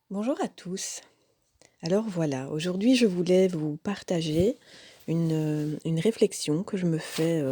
Bonjour à tous. Alors voilà, aujourd'hui je voulais vous partager une réflexion que je me fais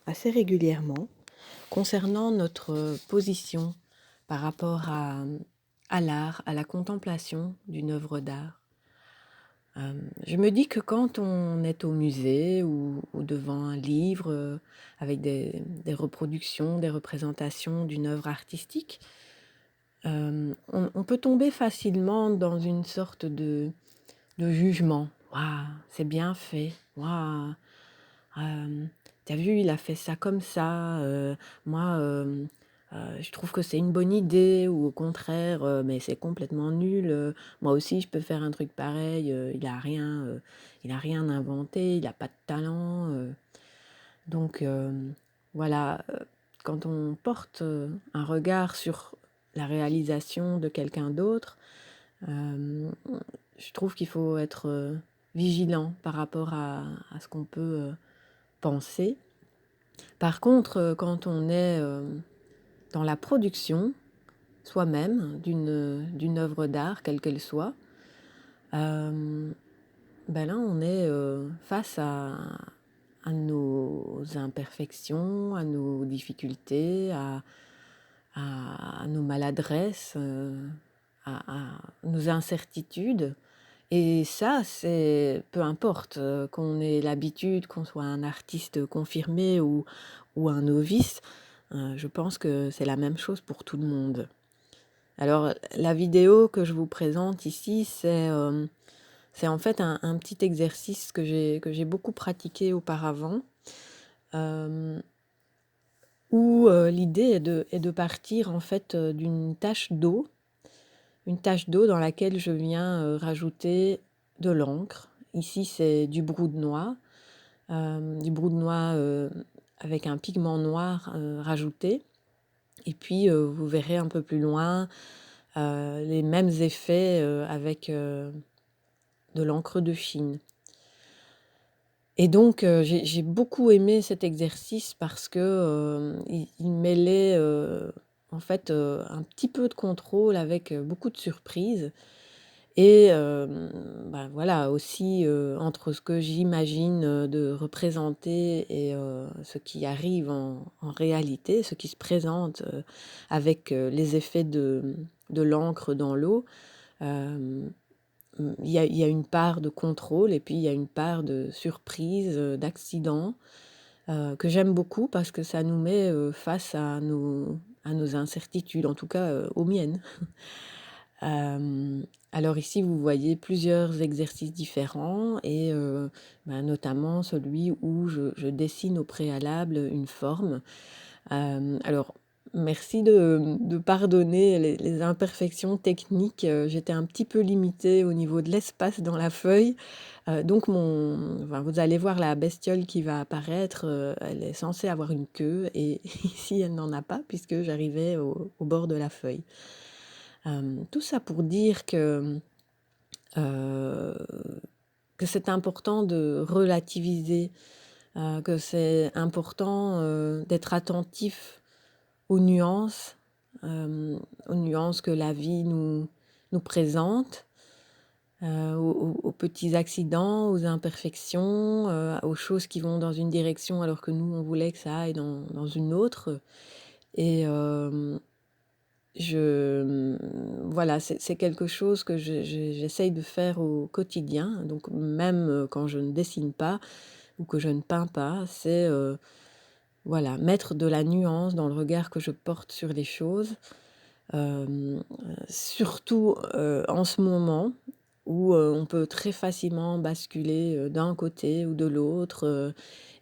assez régulièrement concernant notre position par rapport à l'art, à la contemplation d'une œuvre d'art. Je me dis que quand on est au musée ou devant un livre avec des reproductions, des représentations d'une œuvre artistique, on peut tomber facilement dans une sorte de jugement. Waouh, c'est bien fait. Waouh, tu vu, il a fait ça comme ça. Moi, je trouve que c'est une bonne idée, ou au contraire, mais c'est complètement nul. Moi aussi, je peux faire un truc pareil. Il a rien inventé. Il a pas de talent. Donc voilà, quand on porte un regard sur la réalisation de quelqu'un d'autre, euh, je trouve qu'il faut être vigilant par rapport à ce qu'on peut penser. Par contre, quand on est dans la production soi-même d'une œuvre d'art, quelle qu'elle soit, euh, ben là, on est face à nos imperfections, à nos difficultés, à nos maladresses, à nos incertitudes. Et ça, c'est peu importe qu'on ait l'habitude, qu'on soit un artiste confirmé ou un novice, je pense que c'est la même chose pour tout le monde. Alors, la vidéo que je vous présente ici, c'est en fait un petit exercice que j'ai beaucoup pratiqué auparavant, euh, où l'idée est de partir en fait d'une tache d'eau, une tache d'eau dans laquelle je viens rajouter de l'encre. Ici, c'est du brou de noix avec un pigment noir rajouté. Et puis, vous verrez un peu plus loin les mêmes effets avec de l'encre de Chine. Et donc, j'ai beaucoup aimé cet exercice parce que il mêlait en fait un petit peu de contrôle avec beaucoup de surprises. Et bah, voilà, aussi entre ce que j'imagine de représenter et ce qui arrive en réalité, ce qui se présente avec les effets de l'encre dans l'eau, euh, il y a une part de contrôle et puis il y a une part de surprise, d'accident, que j'aime beaucoup parce que ça nous met face à nos incertitudes, en tout cas aux miennes. Alors ici, vous voyez plusieurs exercices différents et notamment celui où je dessine au préalable une forme. Alors, merci de pardonner les imperfections techniques. J'étais un petit peu limitée au niveau de l'espace dans la feuille. Donc, vous allez voir la bestiole qui va apparaître. Elle est censée avoir une queue et ici, elle n'en a pas puisque j'arrivais au bord de la feuille. Tout ça pour dire euh, que c'est important de relativiser, que c'est important d'être attentif aux nuances, aux nuances que la vie nous présente, aux petits accidents, aux imperfections, aux choses qui vont dans une direction alors que nous, on voulait que ça aille dans une autre. Et voilà, c'est quelque chose que j'essaye de faire au quotidien. Donc même quand je ne dessine pas ou que je ne peins pas, c'est voilà, mettre de la nuance dans le regard que je porte sur les choses. Surtout en ce moment où on peut très facilement basculer d'un côté ou de l'autre.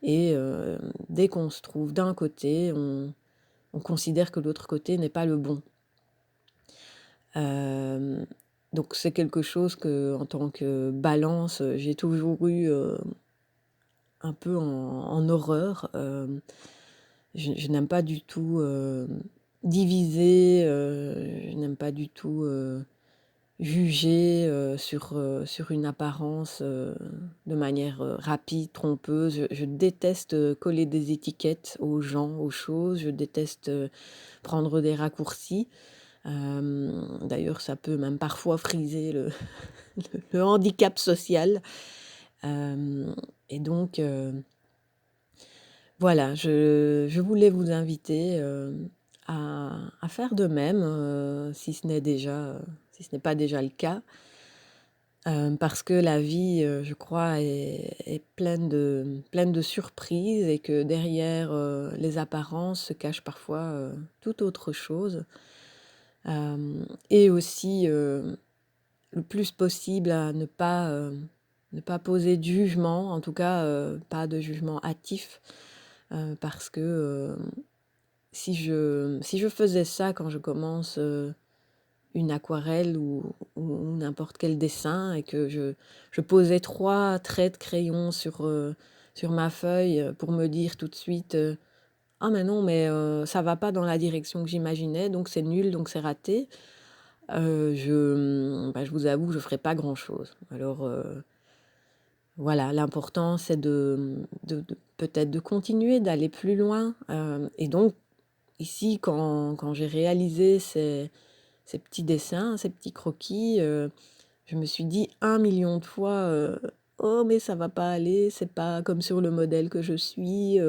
Et dès qu'on se trouve d'un côté, on considère que l'autre côté n'est pas le bon. Donc c'est quelque chose que, en tant que balance, j'ai toujours eu un peu en horreur. Je n'aime pas du tout diviser, je n'aime pas du tout juger sur une apparence de manière rapide, trompeuse. Je déteste coller des étiquettes aux gens, aux choses. Je déteste prendre des raccourcis. D'ailleurs, ça peut même parfois friser le le handicap social. Hem et donc voilà, je voulais vous inviter, à faire de même, si ce n'est pas déjà le cas. Parce que la vie, je crois est pleine de surprises et que derrière, les apparences se cache parfois, tout autre chose. Et aussi, le plus possible à ne pas poser de jugement, en tout cas, pas de jugement hâtif, parce que, si je faisais ça quand je commence, une aquarelle ou n'importe quel dessin et que je posais 3 traits de crayon sur ma feuille, pour me dire tout de suite, «Ah mais non, mais ça va pas dans la direction que j'imaginais, donc c'est nul, donc c'est raté». Je vous avoue, je ferais pas grand-chose. Alors, voilà, l'important c'est de peut-être de continuer, d'aller plus loin, et donc ici quand j'ai réalisé ces petits dessins, ces petits croquis, je me suis dit 1 million de fois, «Oh mais ça va pas aller, c'est pas comme sur le modèle que je suis,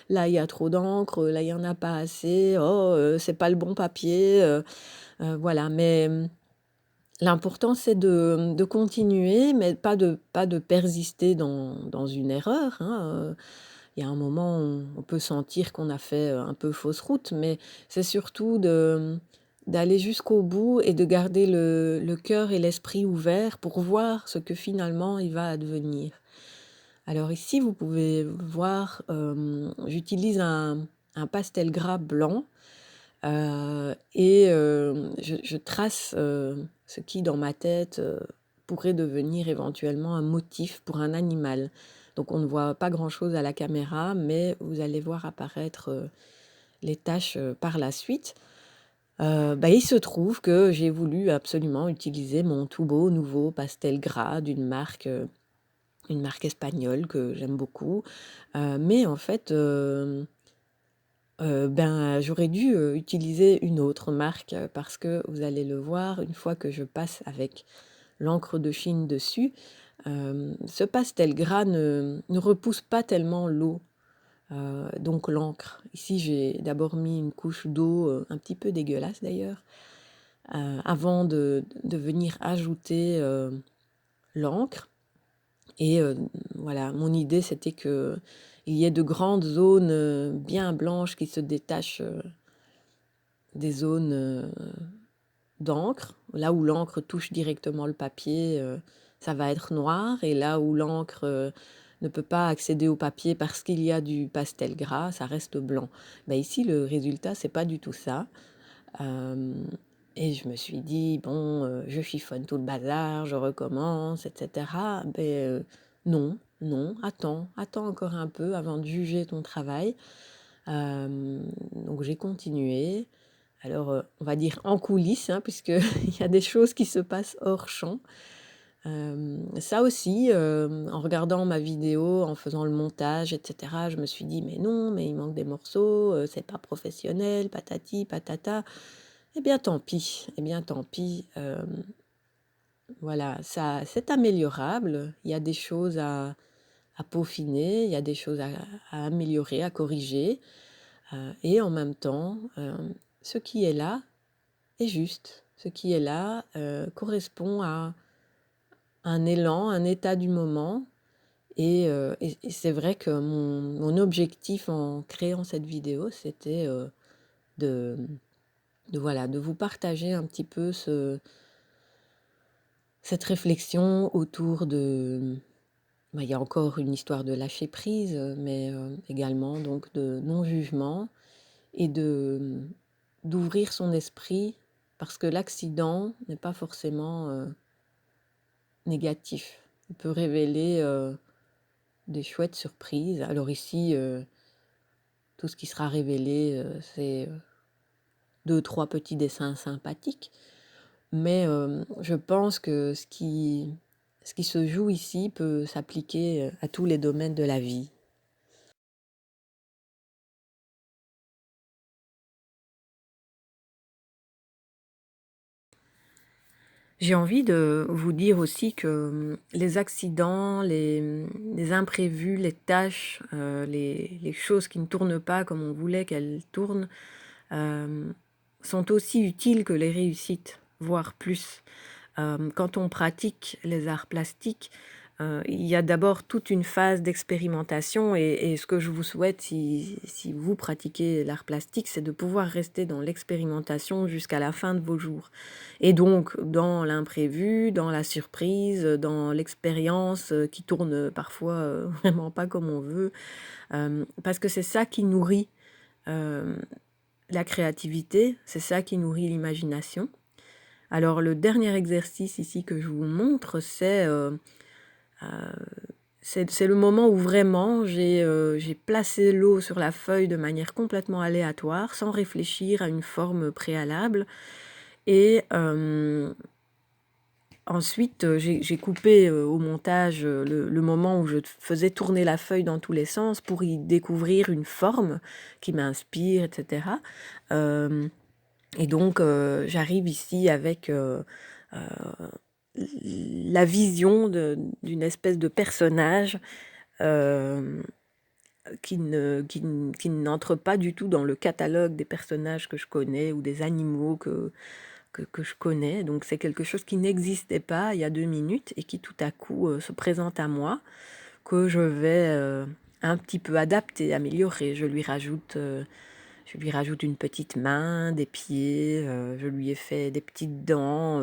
là il y a trop d'encre, là il y en a pas assez, oh, c'est pas le bon papier», voilà. Mais, l'important c'est de continuer, mais pas de persister dans une erreur, hein, il y a un moment où on peut sentir qu'on a fait, un peu fausse route, mais c'est surtout d'aller jusqu'au bout et de garder le cœur et l'esprit ouverts pour voir ce que finalement il va advenir. Alors ici, vous pouvez voir, j'utilise un pastel gras blanc, et je trace, ce qui dans ma tête, pourrait devenir éventuellement un motif pour un animal. Donc on ne voit pas grand-chose à la caméra, mais vous allez voir apparaître, les taches, par la suite. Il se trouve que j'ai voulu absolument utiliser mon tout beau nouveau pastel gras une marque espagnole que j'aime beaucoup. Mais en fait, j'aurais dû, utiliser une autre marque, parce que vous allez le voir, une fois que je passe avec l'encre de Chine dessus, ce pastel gras ne repousse pas tellement l'eau, donc l'encre. Ici, j'ai d'abord mis une couche d'eau, un petit peu dégueulasse d'ailleurs, avant de venir ajouter, l'encre et voilà, mon idée c'était qu'il y ait de grandes zones, bien blanches qui se détachent, des zones, d'encre. Là où l'encre touche directement le papier, ça va être noir et là où l'encre, ne peut pas accéder au papier parce qu'il y a du pastel gras, ça reste blanc. Ici, le résultat, c'est pas du tout ça. Hem Et je me suis dit: «Bon, je chiffonne tout le bazar, je recommence et cetera». Non, non, attends encore un peu avant de juger ton travail. Donc j'ai continué. Alors, on va dire en coulisses, hein, puisqu'il y a des choses qui se passent hors champ. Ça aussi, en regardant ma vidéo, en faisant le montage et cetera, je me suis dit: «Mais non, mais il manque des morceaux, c'est pas professionnel, patati patata». Eh bien tant pis, eh bien tant pis, voilà, ça c'est améliorable. Il y a des choses à peaufiner, il y a des choses à améliorer, à corriger, et en même temps, ce qui est là est juste. Ce qui est là, correspond à un élan, un état du moment et c'est vrai que mon objectif en créant cette vidéo, c'était, de voilà, de vous partager un petit peu cette réflexion autour de il y a encore une histoire de lâcher prise, mais également donc de non-jugement et d'ouvrir son esprit parce que l'accident n'est pas forcément, négatif. Il peut révéler, des chouettes surprises. Alors ici, tout ce qui sera révélé, c'est, 2-3 petits dessins sympathiques, mais je pense que ce qui se joue ici peut s'appliquer, à tous les domaines de la vie. J'ai envie de vous dire aussi que, les accidents, les imprévus, les tâches, les choses qui ne tournent pas comme on voulait qu'elles tournent, hem, sont aussi utiles que les réussites, voire plus. Quand on pratique les arts plastiques, il y a d'abord toute une phase d'expérimentation et ce que je vous souhaite si vous pratiquez l'art plastique, c'est de pouvoir rester dans l'expérimentation jusqu'à la fin de vos jours et donc dans l'imprévu, dans la surprise, dans l'expérience, qui tourne parfois, vraiment pas comme on veut, parce que c'est ça qui nourrit, hem, la créativité, c'est ça qui nourrit l'imagination. Alors le dernier exercice ici que je vous montre, heu, c'est le moment où vraiment j'ai placé l'eau sur la feuille de manière complètement aléatoire, sans réfléchir à une forme préalable et ensuite, j'ai coupé, au montage, le moment où je faisais tourner la feuille dans tous les sens pour y découvrir une forme qui m'inspire et cetera. Hem Et donc, j'arrive ici avec, heu, la vision d'une espèce de personnage, hem, qui n'entre pas du tout dans le catalogue des personnages que je connais ou des animaux que je connais. Donc c'est quelque chose qui n'existait pas il y a 2 minutes et qui tout à coup, se présente à moi, que je vais, un petit peu adapter, améliorer. Je lui rajoute une petite main, des pieds, je lui ai fait des petites dents,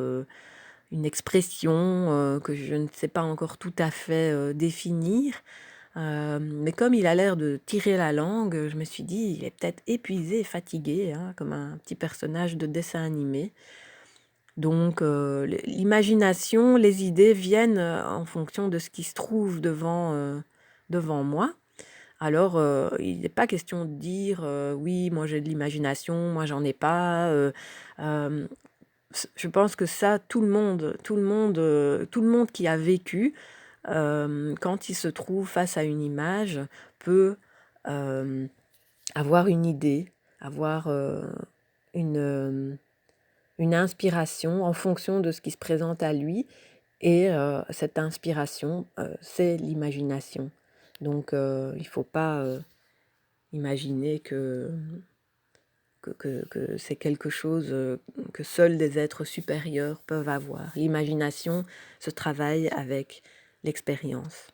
une expression, que je ne sais pas encore tout à fait, définir. Mais comme il a l'air de tirer la langue, je me suis dit: «Il est peut-être épuisé, fatigué, hein», comme un petit personnage de dessin animé. Donc l'imagination, les idées viennent, en fonction de ce qui se trouve devant moi. Alors, il n'est pas question de dire, «Oui, moi j'ai de l'imagination, moi j'en ai pas», hem, je pense que ça, tout le monde qui a vécu, quand il se trouve face à une image, peut, hem, avoir une idée, avoir, une, une inspiration en fonction de ce qui se présente à lui et cette inspiration, c'est l'imagination. Donc il faut pas, imaginer que c'est quelque chose, que seuls des êtres supérieurs peuvent avoir. L'imagination se travaille avec l'expérience.